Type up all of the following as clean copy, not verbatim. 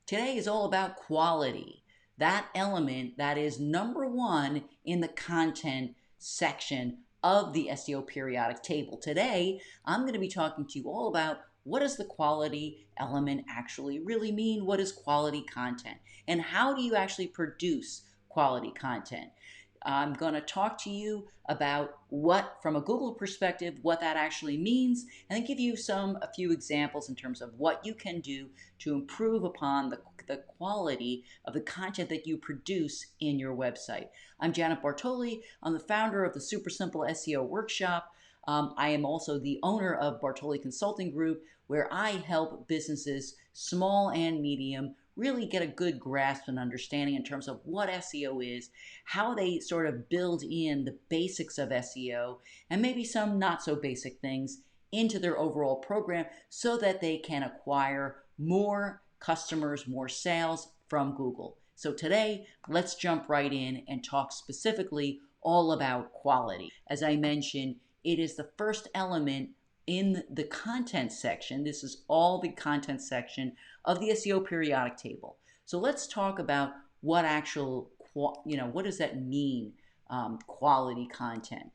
Today is all about quality, that element that is number one in the content section of the SEO periodic table. Today, I'm going to be talking to you all about what does the quality element actually really mean? What is quality content? And how do you actually produce quality content? I'm going to talk to you about what, from a Google perspective, what that actually means, and then give you a few examples in terms of what you can do to improve upon the quality of the content that you produce in your website. I'm Janet Bartoli. I'm the founder of the Super Simple SEO Workshop. I am also the owner of Bartoli Consulting Group, where I help businesses, small and medium, really get a good grasp and understanding in terms of what SEO is, how they sort of build in the basics of SEO, and maybe some not so basic things into their overall program so that they can acquire more customers, more sales from Google. So today, let's jump right in and talk specifically all about quality. As I mentioned, it is the first element in the content section. This is all the content section of the SEO periodic table. So let's talk about what what does that mean, quality content?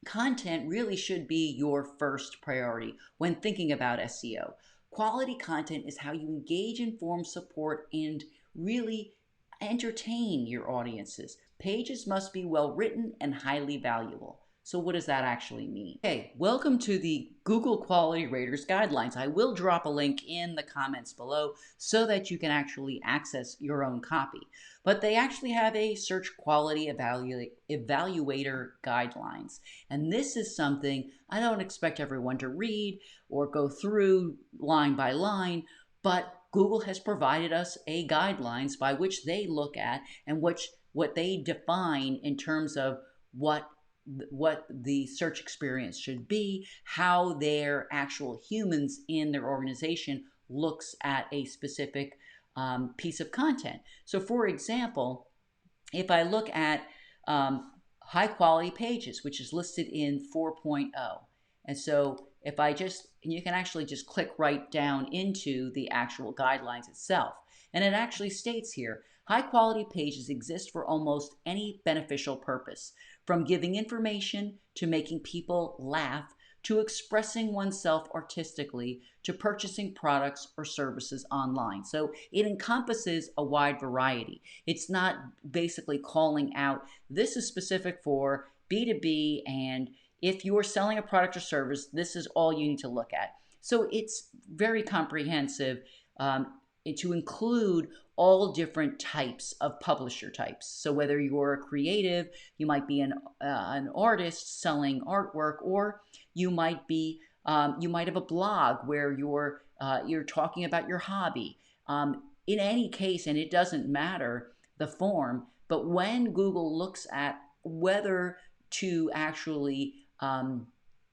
Content really should be your first priority when thinking about SEO. Quality content is how you engage, inform, support, and really entertain your audiences. Pages must be well written and highly valuable. So what does that actually mean? Okay, welcome to the Google Quality Raters Guidelines. I will drop a link in the comments below so that you can actually access your own copy. But they actually have a search quality evaluator guidelines. And this is something I don't expect everyone to read or go through line by line, but Google has provided us a guidelines by which they look at and what they define in terms of what the search experience should be, how their actual humans in their organization looks at a specific piece of content. So for example, if I look at high quality pages, which is listed in 4.0, and so if you can actually just click right down into the actual guidelines itself. And it actually states here, high quality pages exist for almost any beneficial purpose, from giving information to making people laugh, to expressing oneself artistically, to purchasing products or services online. So it encompasses a wide variety. It's not basically calling out, this is specific for B2B, and if you're selling a product or service, this is all you need to look at. So it's very comprehensive to include all different types of publisher types. So whether you're a creative, you might be an artist selling artwork, or you might have a blog where you're talking about your hobby. In any case, and it doesn't matter the form, but when Google looks at whether to actually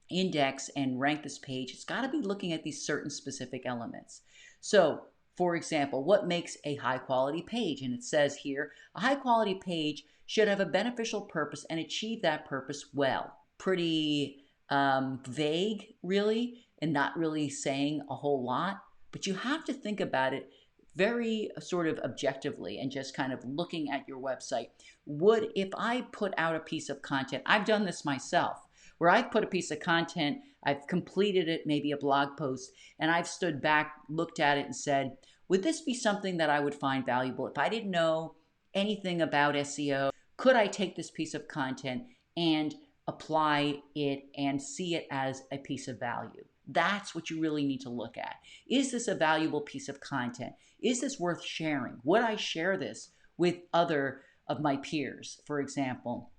index and rank this page, it's got to be looking at these certain specific elements. So for example, what makes a high quality page? And it says here, a high quality page should have a beneficial purpose and achieve that purpose well. Pretty vague, really, and not really saying a whole lot, but you have to think about it very sort of objectively and just kind of looking at your website. If I put out a piece of content, I've done this myself, where I've put a piece of content, I've completed it, maybe a blog post, and I've stood back, looked at it and said, would this be something that I would find valuable? If I didn't know anything about SEO, could I take this piece of content and apply it and see it as a piece of value? That's what you really need to look at. Is this a valuable piece of content? Is this worth sharing? Would I share this with other of my peers, for example?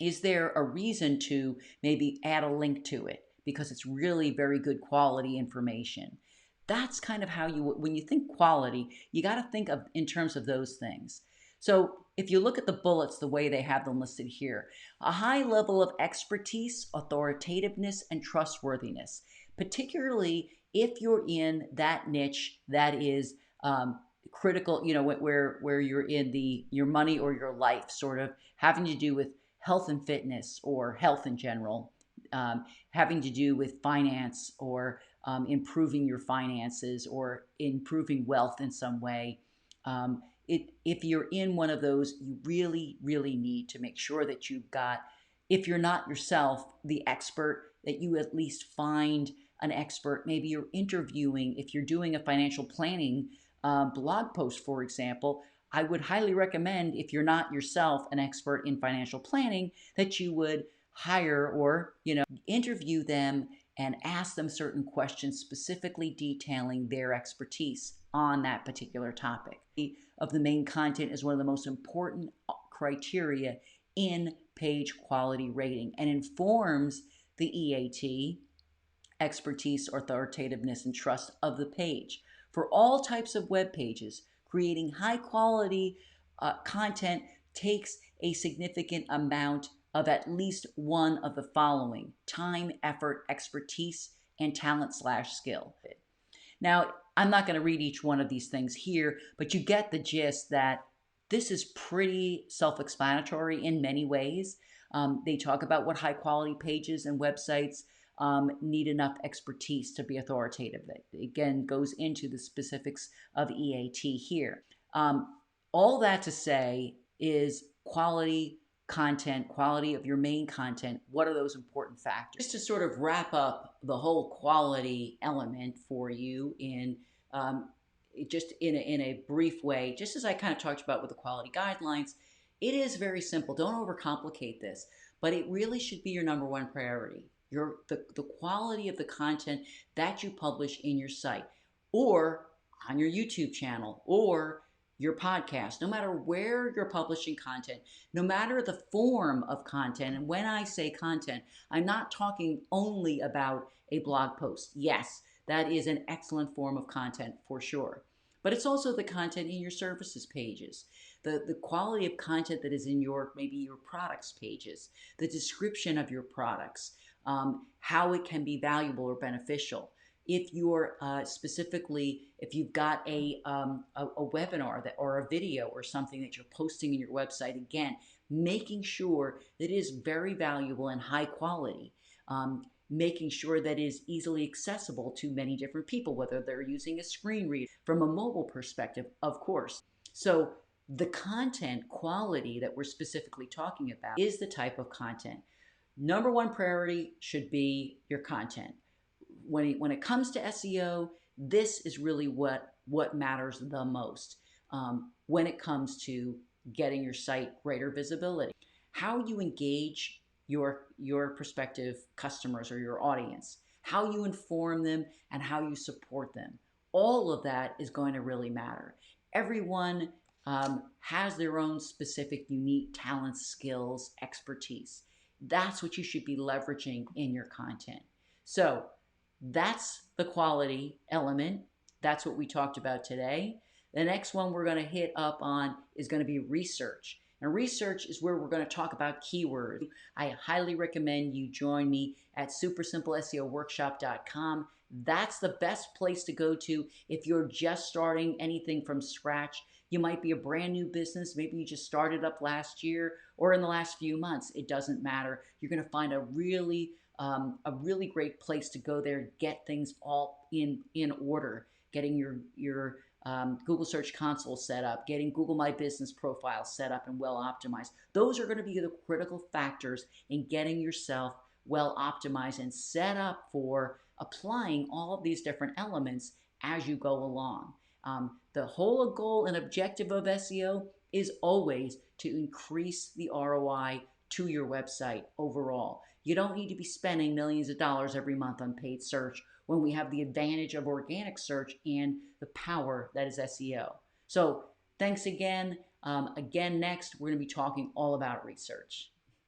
Is there a reason to maybe add a link to it because it's really very good quality information? That's kind of how when you think quality, you got to think of in terms of those things. So if you look at the bullets the way they have them listed here, a high level of expertise, authoritativeness, and trustworthiness, particularly if you're in that niche that is critical, where you're in your money or your life, sort of having to do with health and fitness or health in general, having to do with finance or improving your finances or improving wealth in some way. If you're in one of those, you really, really need to make sure that you've got, if you're not yourself the expert, that you at least find an expert. Maybe you're interviewing, if you're doing a financial planning blog post, for example, I would highly recommend, if you're not yourself an expert in financial planning, that you would hire or, interview them and ask them certain questions specifically detailing their expertise on that particular topic. Of the main content is one of the most important criteria in page quality rating and informs the EAT, expertise, authoritativeness, and trust of the page. For all types of web pages, creating high quality content takes a significant amount of at least one of the following: time, effort, expertise, and talent/skill. Now, I'm not going to read each one of these things here, but you get the gist that this is pretty self-explanatory in many ways. They talk about what high quality pages and websites need enough expertise to be authoritative. That again goes into the specifics of EAT here. All that to say is quality content, quality of your main content. What are those important factors? Just to sort of wrap up the whole quality element for you in just in a brief way, just as I kind of talked about with the quality guidelines, it is very simple. Don't overcomplicate this, but it really should be your number one priority. The quality of the content that you publish in your site or on your YouTube channel or your podcast, no matter where you're publishing content, no matter the form of content. And when I say content, I'm not talking only about a blog post. Yes, that is an excellent form of content for sure. But it's also the content in your services pages, the quality of content that is in maybe your products pages, the description of your products, how it can be valuable or beneficial. If you're if you've got a webinar or a video or something that you're posting in your website, again, making sure that it is very valuable and high quality, making sure that it is easily accessible to many different people, whether they're using a screen reader from a mobile perspective, of course. So the content quality that we're specifically talking about is the type of content. Number one priority should be your content. When it comes to SEO, this is really what matters the most when it comes to getting your site greater visibility. How you engage your prospective customers or your audience, how you inform them, and how you support them. All of that is going to really matter. Everyone has their own specific, unique talents, skills, expertise. That's what you should be leveraging in your content. So that's the quality element. That's what we talked about today. The next one we're going to hit up on is going to be research. And research is where we're going to talk about keywords. I highly recommend you join me at supersimpleseoworkshop.com. That's the best place to go to if you're just starting anything from scratch. You might be a brand new business. Maybe you just started up last year or in the last few months. It doesn't matter. You're going to find a really great place to go there, get things all in order, getting your Google Search Console set up, getting Google My Business profile set up and well optimized. Those are going to be the critical factors in getting yourself well optimized and set up for applying all of these different elements as you go along. The whole goal and objective of SEO is always to increase the ROI to your website overall. You don't need to be spending millions of dollars every month on paid search when we have the advantage of organic search and the power that is SEO. So thanks again. Next, we're going to be talking all about research.